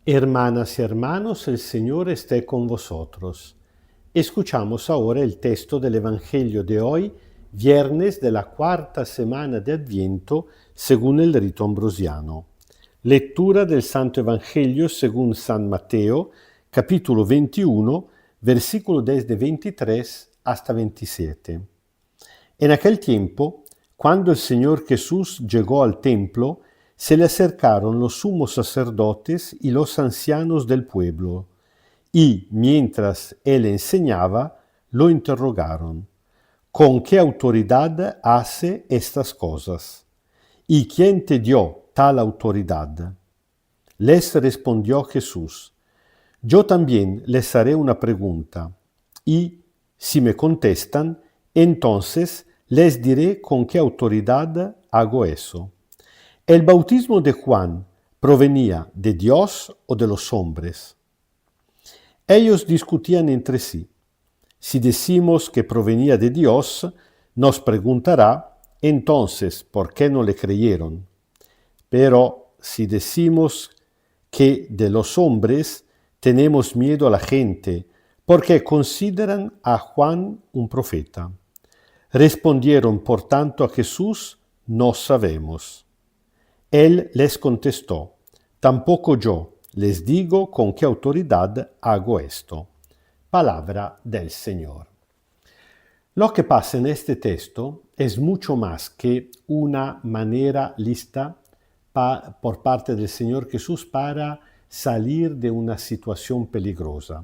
Hermanas y hermanos, el Señor esté con vosotros. Escuchamos ahora el texto del Evangelio de hoy, viernes de la cuarta semana de Adviento, según el rito ambrosiano. Lectura del Santo Evangelio según San Mateo, capítulo 21, versículo desde 23 hasta 27. En aquel tiempo, cuando el Señor Jesús llegó al templo, se le acercaron los sumos sacerdotes y los ancianos del pueblo, y mientras él enseñaba, lo interrogaron: ¿con qué autoridad hace estas cosas? ¿Y quién te dio tal autoridad? Les respondió Jesús: yo también les haré una pregunta, y si me contestan, entonces les diré con qué autoridad hago eso. ¿El bautismo de Juan provenía de Dios o de los hombres? Ellos discutían entre sí. Si decimos que provenía de Dios, nos preguntará, entonces, ¿por qué no le creyeron? Pero si decimos que de los hombres, tenemos miedo a la gente, porque consideran a Juan un profeta. Respondieron por tanto a Jesús: no sabemos. Él les contestó: tampoco yo les digo con qué autoridad hago esto. Palabra del Señor. Lo que pasa en este texto es mucho más que una manera lista por parte del Señor Jesús para salir de una situación peligrosa.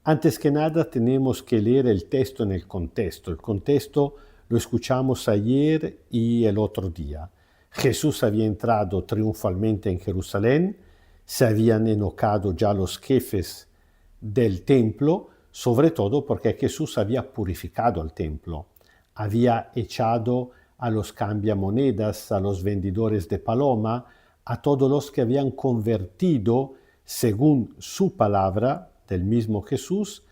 Antes que nada tenemos que leer el texto en el contexto. El contexto lo escuchamos ayer y el otro día. Jesús había entrado triunfalmente en Jerusalén, se habían enojado ya los jefes del templo, sobre todo porque Jesús había purificado el templo, había echado a los cambiamonedas, a los vendedores de paloma, a todos los que habían convertido, según su palabra del mismo Jesús,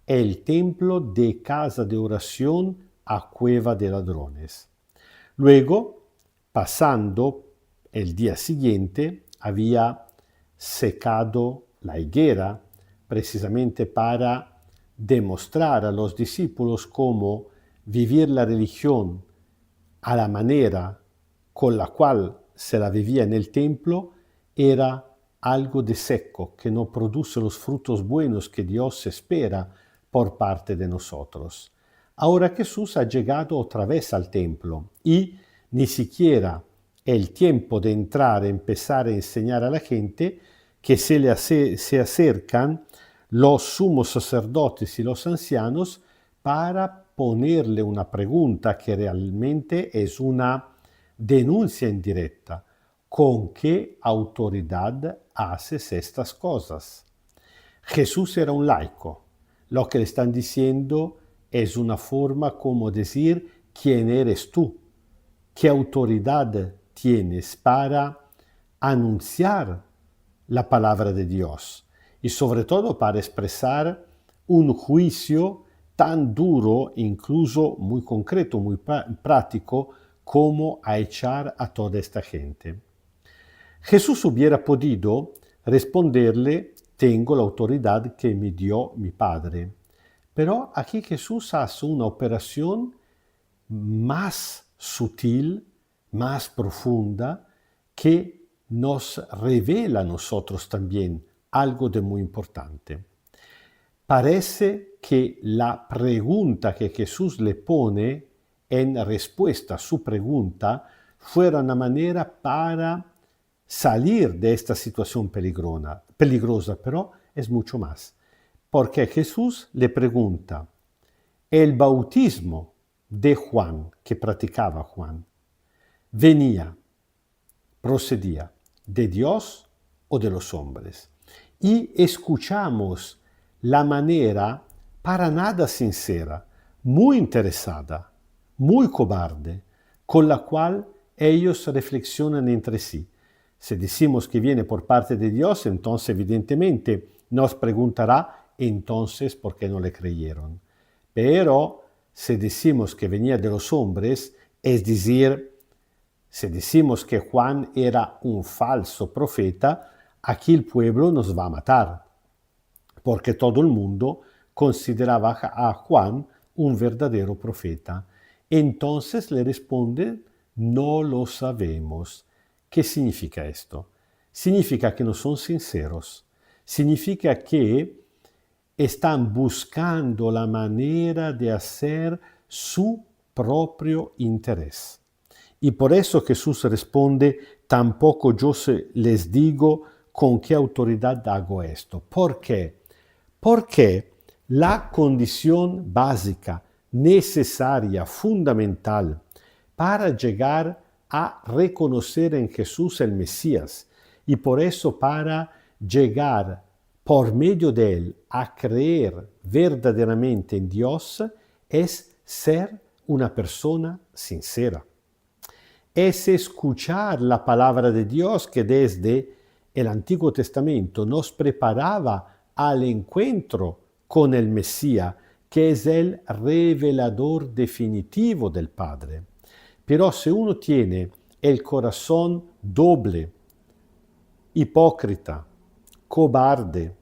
el templo de casa de oración a cueva de ladrones. Luego, pasando el día siguiente, había secado la higuera precisamente para demostrar a los discípulos cómo vivir la religión a la manera con la cual se la vivía en el templo era algo de seco, que no produce los frutos buenos que Dios espera por parte de nosotros. Ahora Jesús ha llegado otra vez al templo y ni siquiera el tiempo de entrar, empezar a enseñar a la gente, que se acercan los sumos sacerdotes y los ancianos para ponerle una pregunta que realmente es una denuncia indirecta. ¿Con qué autoridad haces estas cosas? Jesús era un laico. Lo que le están diciendo es una forma como decir: ¿quién eres tú? ¿Qué autoridad tienes para anunciar la palabra de Dios? Y sobre todo para expresar un juicio tan duro, incluso muy concreto, muy práctico, como a echar a toda esta gente. Jesús hubiera podido responderle: tengo la autoridad que me dio mi Padre. Pero aquí Jesús hace una operación más sutil, más profunda, que nos revela a nosotros también algo de muy importante. Parece que la pregunta que Jesús le pone en respuesta a su pregunta fuera una manera para salir de esta situación peligrosa, pero es mucho más. Porque Jesús le pregunta: ¿el bautismo de Juan, que practicaba Juan, procedía de Dios o de los hombres? Y escuchamos la manera para nada sincera, muy interesada, muy cobarde, con la cual ellos reflexionan entre sí. Si decimos que viene por parte de Dios, entonces evidentemente nos preguntará: entonces, ¿por qué no le creyeron? Pero si decimos que venía de los hombres, es decir, si decimos que Juan era un falso profeta, aquí el pueblo nos va a matar, porque todo el mundo consideraba a Juan un verdadero profeta. Entonces le responde, no lo sabemos. ¿Qué significa esto? Significa que no son sinceros. Significa que están buscando la manera de hacer su propio interés. Y por eso Jesús responde, tampoco yo les digo con qué autoridad hago esto. ¿Por qué? Porque la condición básica, necesaria, fundamental, para llegar a reconocer en Jesús el Mesías y por eso para llegar por medio de él a creer verdaderamente en Dios es ser una persona sincera. Es escuchar la palabra de Dios que desde el Antiguo Testamento nos preparaba al encuentro con el Mesías, que es el revelador definitivo del Padre. Pero si uno tiene el corazón doble, hipócrita, cobarde,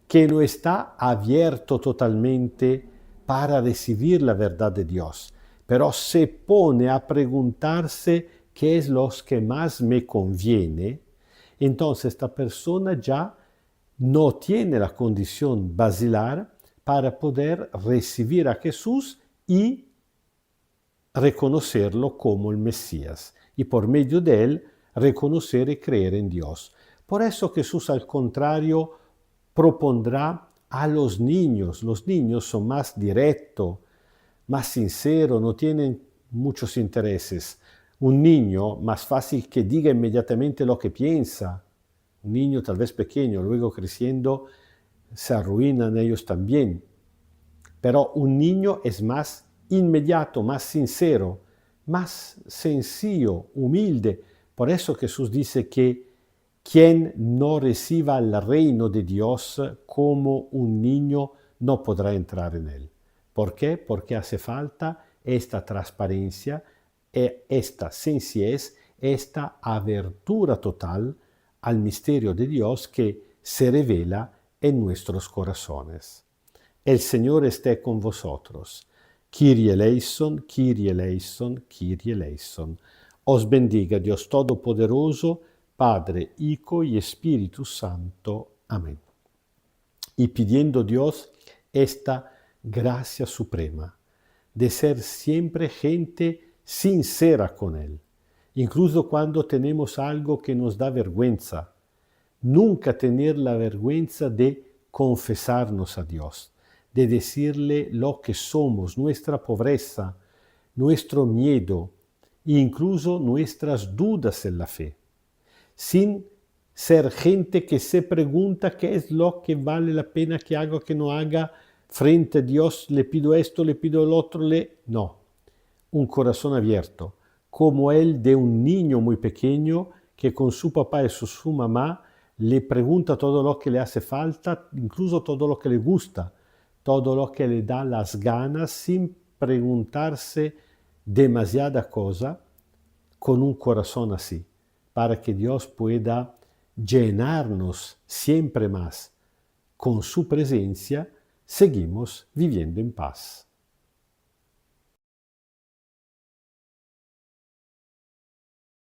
que no está abierto totalmente para recibir la verdad de Dios, pero se pone a preguntarse qué es lo que más me conviene, entonces esta persona ya no tiene la condición basilar para poder recibir a Jesús y reconocerlo como el Mesías, y por medio de él reconocer y creer en Dios. Por eso Jesús, al contrario, propondrá a los niños. Los niños son más directos, más sinceros, no tienen muchos intereses. Un niño, más fácil que diga inmediatamente lo que piensa. Un niño tal vez pequeño, luego creciendo, se arruinan ellos también. Pero un niño es más inmediato, más sincero, más sencillo, humilde. Por eso Jesús dice que quien no reciba el reino de Dios como un niño no podrá entrar en él. ¿Por qué? Porque hace falta esta transparencia, esta sencillez, esta abertura total al misterio de Dios que se revela en nuestros corazones. El Señor esté con vosotros. Kyrie eleison, Kyrie eleison, Kyrie eleison. Os bendiga Dios Todopoderoso, Padre, Hijo y Espíritu Santo. Amén. Y pidiendo a Dios esta gracia suprema de ser siempre gente sincera con Él, incluso cuando tenemos algo que nos da vergüenza. Nunca tener la vergüenza de confesarnos a Dios, de decirle lo que somos, nuestra pobreza, nuestro miedo e incluso nuestras dudas en la fe, sin ser gente que se pregunta qué es lo que vale la pena que haga o que no haga frente a Dios, le pido esto, le pido el otro, no. Un corazón abierto, como el de un niño muy pequeño que con su papá y su mamá le pregunta todo lo que le hace falta, incluso todo lo que le gusta, todo lo que le da las ganas, sin preguntarse demasiada cosa, con un corazón así, para que Dios pueda llenarnos siempre más con su presencia, seguimos viviendo en paz.